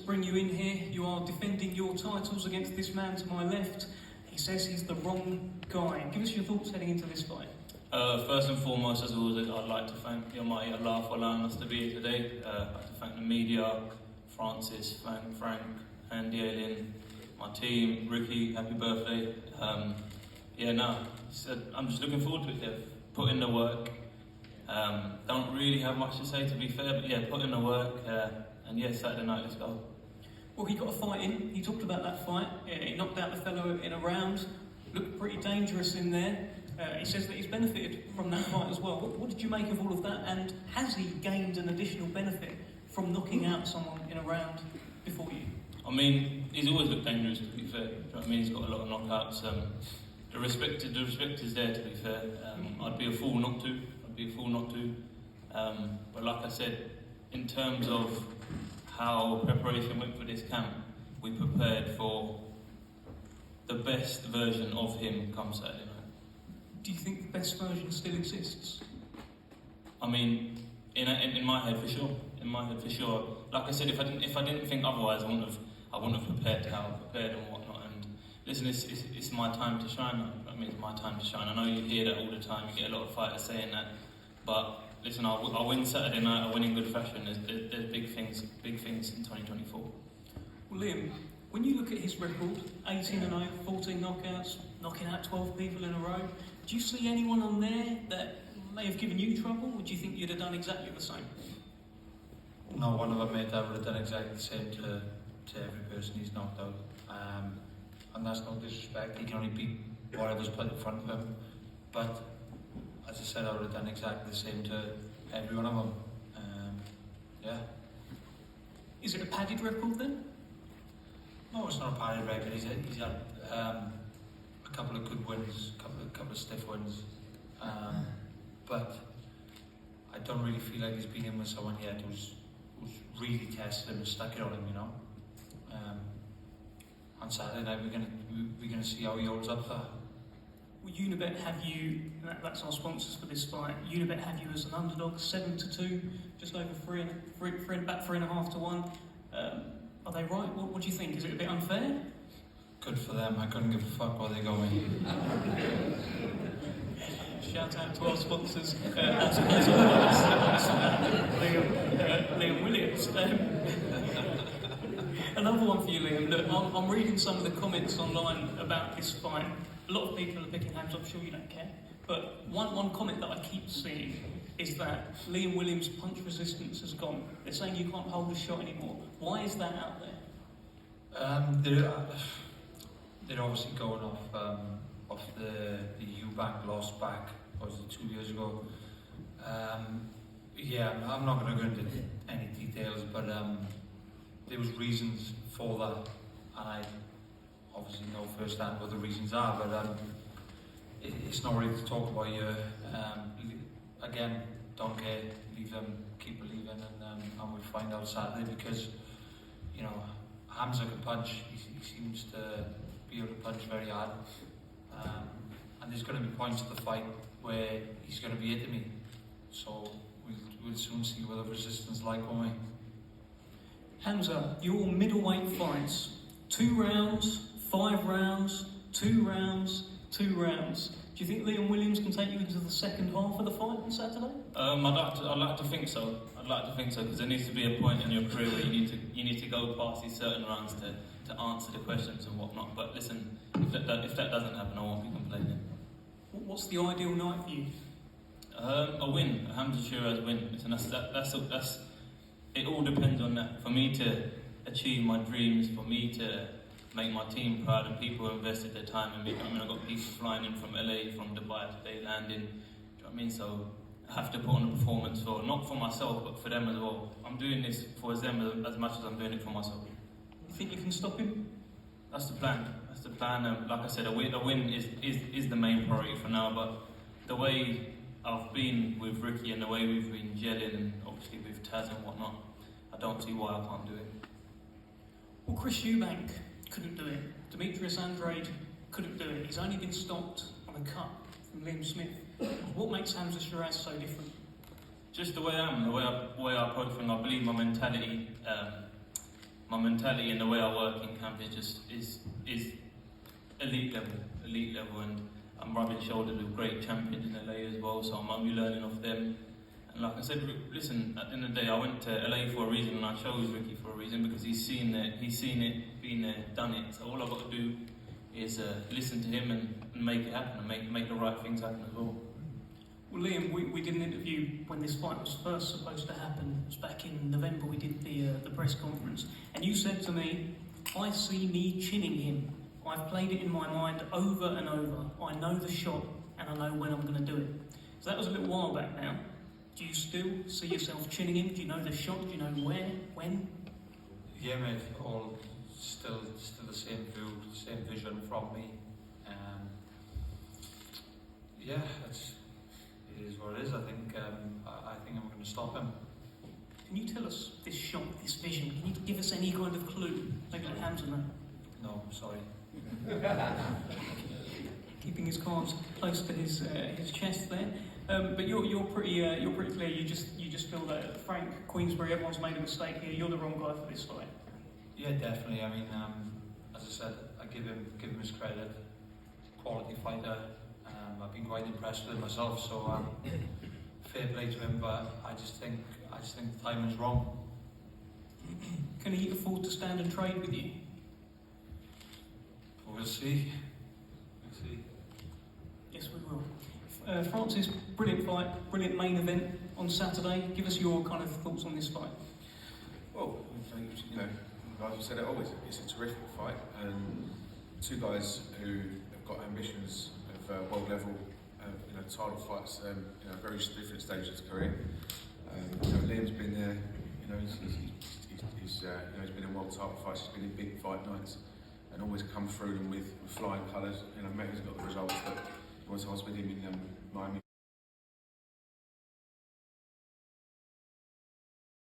bring you in here. You are defending your titles against this man to my left. He says he's the wrong guy. Give us your thoughts heading into this fight. First and foremost, as always, I'd like to thank the Almighty Allah for allowing us to be here today. I'd like to thank the media, Francis, Frank, Andy, Aileen, my team, Ricky, happy birthday. I'm just looking forward to it. Yeah. Put in the work. Don't really have much to say, to be fair, but yeah, put in the work. Saturday night, let's go. Well, he got a fight in. He talked about that fight. He knocked out the fellow in a round. Looked pretty dangerous in there. He says that he's benefited from that fight as well. What did you make of all of that? And has he gained an additional benefit from knocking out someone in a round before you? I mean, he's always looked dangerous, to be fair. You know what I mean? He's got a lot of knockouts. The respect is there, to be fair. I'd be a fool not to. But like I said, in terms of how preparation went for this camp, we prepared for the best version of him come Saturday night. Do you think the best version still exists? I mean, in my head for sure. In my head for sure. Like I said, if I didn't think otherwise, I wouldn't have prepared how I prepared and whatnot. And listen, it's my time to shine. I mean, it's my time to shine. I know you hear that all the time. You get a lot of fighters saying that, but listen, I'll win Saturday night. I'll win in good fashion. There's big things in 2024. Well, Liam, when you look at his record, 18-0, 14 knockouts, knocking out 12 people in a row, do you see anyone on there that may have given you trouble, or do you think you'd have done exactly the same? No, one of them, mate, I would have done exactly the same to every person he's knocked out. And that's no disrespect. He can only beat whatever's put in front of him. But as I said, I would have done exactly the same to every one of them. Is it a padded record then? No, it's not a padded record. He's had a couple of good wins, a couple of stiff wins. But I don't really feel like he's been in with someone yet who's really tested him and stuck it on him, you know. On Saturday night, we're gonna see how he holds up there. Well, Unibet have you, that's our sponsors for this fight, Unibet have you as an underdog, 7-2, just over 3.5 to 1. Are they right? What do you think? Is it a bit unfair? Good for them. I couldn't give a fuck where they're going. Shout out to our sponsors, as Liam Williams. Another one for you, Liam. Look, I'm reading some of the comments online about this fight. A lot of people are picking Hamzah. I'm sure you don't care. But one comment that I keep seeing is that Liam Williams' punch resistance has gone. They're saying you can't hold a shot anymore. Why is that out there? They're obviously going off the Eubank loss back, what was it, 2 years ago? I'm not going to go into any details, but there was reasons for that, and I obviously know firsthand what the reasons are, but it's not really to talk about here. Again, don't care, leave them, keep believing, and we'll find out Saturday, because, you know, Hamzah can punch. He seems to be able to punch very hard, and there's going to be points of the fight where he's going to be hitting me, so we'll soon see what the resistance like on me. Hamzah, your middleweight fights, 2 rounds, 5 rounds, 2 rounds, 2 rounds. Do you think Liam Williams can take you into the second half of the fight on Saturday? I'd like to think so. Because there needs to be a point in your career where you need to go past these certain rounds to answer the questions and whatnot. But listen, if that doesn't happen, I won't be complaining. What's the ideal night for you? A win, a Hamzah Sheeraz win. Listen, that's it. All depends on that. For me to achieve my dreams, for me to make my team proud, and people who invested their time in me. I mean, I've got people flying in from LA, from Dubai today, landing. Do you know what I mean? So I have to put on a performance not for myself, but for them as well. I'm doing this for them as much as I'm doing it for myself. You think you can stop him? That's the plan. Like I said, a win is the main priority for now. But the way I've been with Ricky and the way we've been gelling, and obviously with Taz and whatnot, I don't see why I can't do it. Well, Chris Eubank couldn't do it. Demetrius Andrade couldn't do it. He's only been stopped on a cut from Liam Smith. What makes Hamzah Sheeraz so different? Just the way I am, the way I approach things. I believe my mentality my mentality and the way I work in camp is elite level, and I'm rubbing shoulders with great champions in LA as well, so I'm only learning off them. And like I said, listen, at the end of the day, I went to LA for a reason, and I chose Ricky for a reason, because he's seen it, been there, done it. So all I've got to do is listen to him and make it happen, and make the right things happen as well. Well, Liam, we did an interview when this fight was first supposed to happen. It was back in November. We did the press conference, and you said to me, "I see me chinning him. I've played it in my mind over and over. I know the shot, and I know when I'm going to do it." So that was a little while back now. Do you still see yourself chinning him? Do you know the shot? Do you know where, when? Yeah, mate, all still the same view, same vision from me. Yeah, it is what it is. I think I'm going to stop him. Can you tell us this shot, this vision? Can you give us any kind of clue? Maybe let Hamzah know. No, sorry. Keeping his cards close to his chest there. But you're pretty clear. You just feel that Frank Queensbury, everyone's made a mistake here. You're the wrong guy for this fight. Yeah, definitely. I mean, as I said, I give him his credit. Quality fighter. I've been quite impressed with him myself. So fair play to him. But I just think the timing's wrong. Can he afford to stand and trade with you? We'll see. We'll see. Yes, we will. Francis, brilliant fight, brilliant main event on Saturday. Give us your kind of thoughts on this fight. Well, you know, like you said it always, it's a terrific fight, and two guys who have got ambitions of world level, you know, title fights, you know, very different stages of career. You know, Liam's been there. You know, he's been in world title fights. He's been in big fight nights, and always come through them with flying colours. You know, maybe he's got the results, but I was with him in Miami.